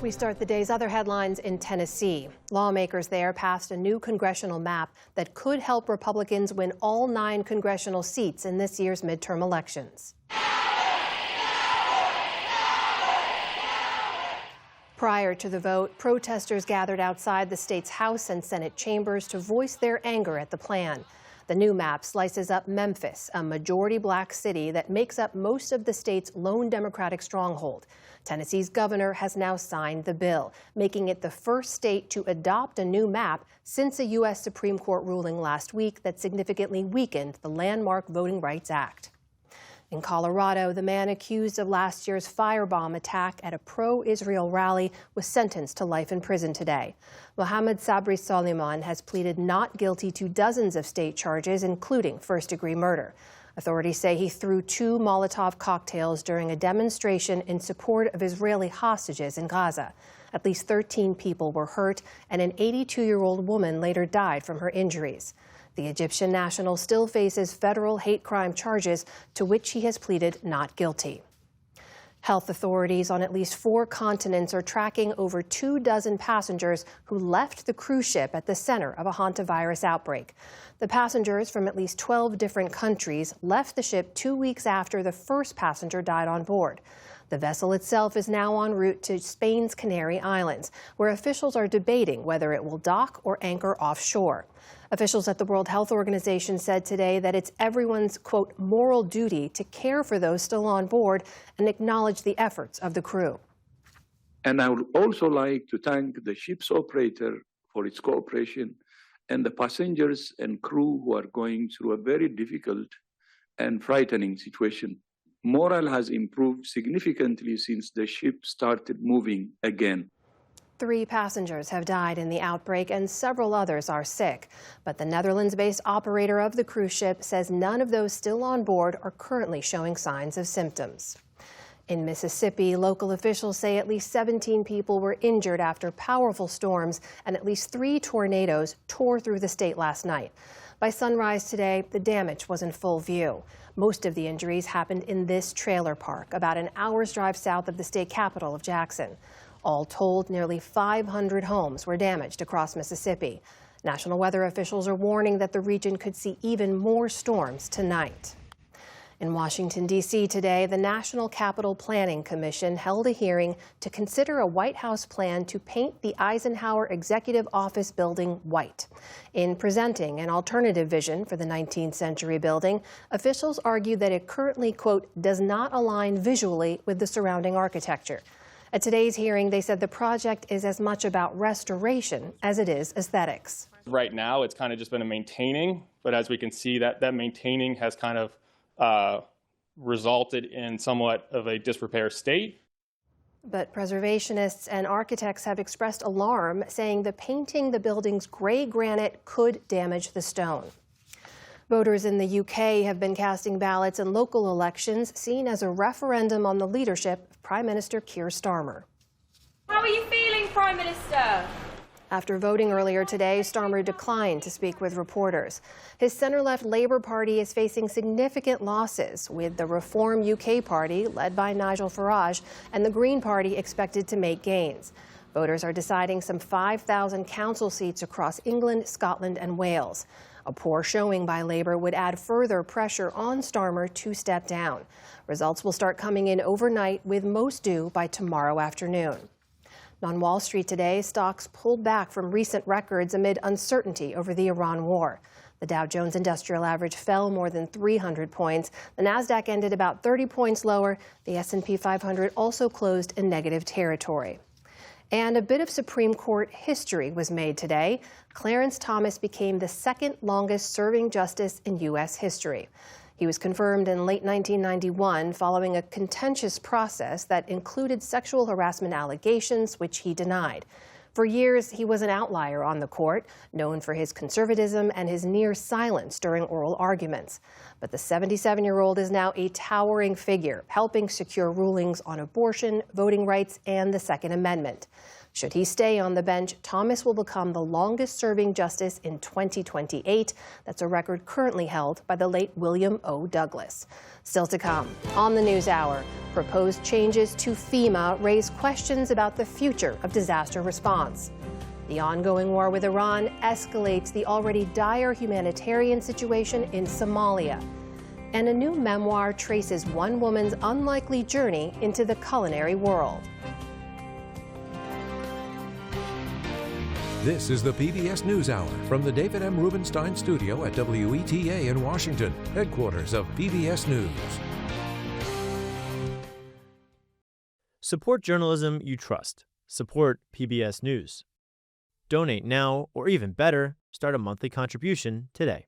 We start the day's other headlines in Tennessee. Lawmakers there passed a new congressional map that could help Republicans win all 9 congressional seats in this year's midterm elections. Prior to the vote, protesters gathered outside the state's House and Senate chambers to voice their anger at the plan. The new map slices up Memphis, a majority-black city that makes up most of the state's lone Democratic stronghold. Tennessee's governor has now signed the bill, making it the first state to adopt a new map since a U.S. Supreme Court ruling last week that significantly weakened the landmark Voting Rights Act. In Colorado, the man accused of last year's firebomb attack at a pro-Israel rally was sentenced to life in prison today. Mohammed Sabri Soliman has pleaded not guilty to dozens of state charges, including first-degree murder. Authorities say he threw 2 Molotov cocktails during a demonstration in support of Israeli hostages in Gaza. At least 13 people were hurt, and an 82-year-old woman later died from her injuries. The Egyptian national still faces federal hate crime charges, to which he has pleaded not guilty. Health authorities on at least 4 continents are tracking over 24 passengers who left the cruise ship at the center of a hantavirus outbreak. The passengers from at least 12 different countries left the ship 2 weeks after the first passenger died on board. The vessel itself is now en route to Spain's Canary Islands, where officials are debating whether it will dock or anchor offshore. Officials at the World Health Organization said today that it's everyone's, quote, moral duty to care for those still on board and acknowledge the efforts of the crew. And I would also like to thank the ship's operator for its cooperation and the passengers and crew who are going through a very difficult and frightening situation. Morale has improved significantly since the ship started moving again. 3 passengers have died in the outbreak and several others are sick. But the Netherlands-based operator of the cruise ship says none of those still on board are currently showing signs of symptoms. In Mississippi, local officials say at least 17 people were injured after powerful storms and at least 3 tornadoes tore through the state last night. By sunrise today, the damage was in full view. Most of the injuries happened in this trailer park, about an hour's drive south of the state capital of Jackson. All told, nearly 500 homes were damaged across Mississippi. National weather officials are warning that the region could see even more storms tonight. In Washington, D.C. today, the National Capital Planning Commission held a hearing to consider a White House plan to paint the Eisenhower Executive Office building white. In presenting an alternative vision for the 19th century building, officials argue that it currently, quote, does not align visually with the surrounding architecture. At today's hearing, they said the project is as much about restoration as it is aesthetics. Right now, it's kind of just been a maintaining, but as we can see, that maintaining has kind of resulted in somewhat of a disrepair state. But preservationists and architects have expressed alarm, saying the painting the building's gray granite could damage the stone. Voters in the UK have been casting ballots in local elections seen as a referendum on the leadership of Prime Minister Keir Starmer. How are you feeling, Prime Minister? After voting earlier today, Starmer declined to speak with reporters. His centre-left Labour Party is facing significant losses, with the Reform UK Party, led by Nigel Farage, and the Green Party expected to make gains. Voters are deciding some 5,000 council seats across England, Scotland, and Wales. A poor showing by Labour would add further pressure on Starmer to step down. Results will start coming in overnight, with most due by tomorrow afternoon. On Wall Street today, stocks pulled back from recent records amid uncertainty over the Iran war. The Dow Jones Industrial Average fell more than 300 points. The Nasdaq ended about 30 points lower. The S&P 500 also closed in negative territory. And a bit of Supreme Court history was made today. Clarence Thomas became the second longest serving justice in U.S. history. He was confirmed in late 1991 following a contentious process that included sexual harassment allegations, which he denied. For years, he was an outlier on the court, known for his conservatism and his near silence during oral arguments. But the 77-year-old is now a towering figure, helping secure rulings on abortion, voting rights, and the Second Amendment. Should he stay on the bench, Thomas will become the longest-serving justice in 2028. That's a record currently held by the late William O. Douglas. Still to come, on the News Hour, proposed changes to FEMA raise questions about the future of disaster response. The ongoing war with Iran escalates the already dire humanitarian situation in Somalia. And a new memoir traces one woman's unlikely journey into the culinary world. This is the PBS News Hour from the David M. Rubenstein Studio at WETA in Washington, headquarters of PBS News. Support journalism you trust. Support PBS News. Donate now, or even better, start a monthly contribution today.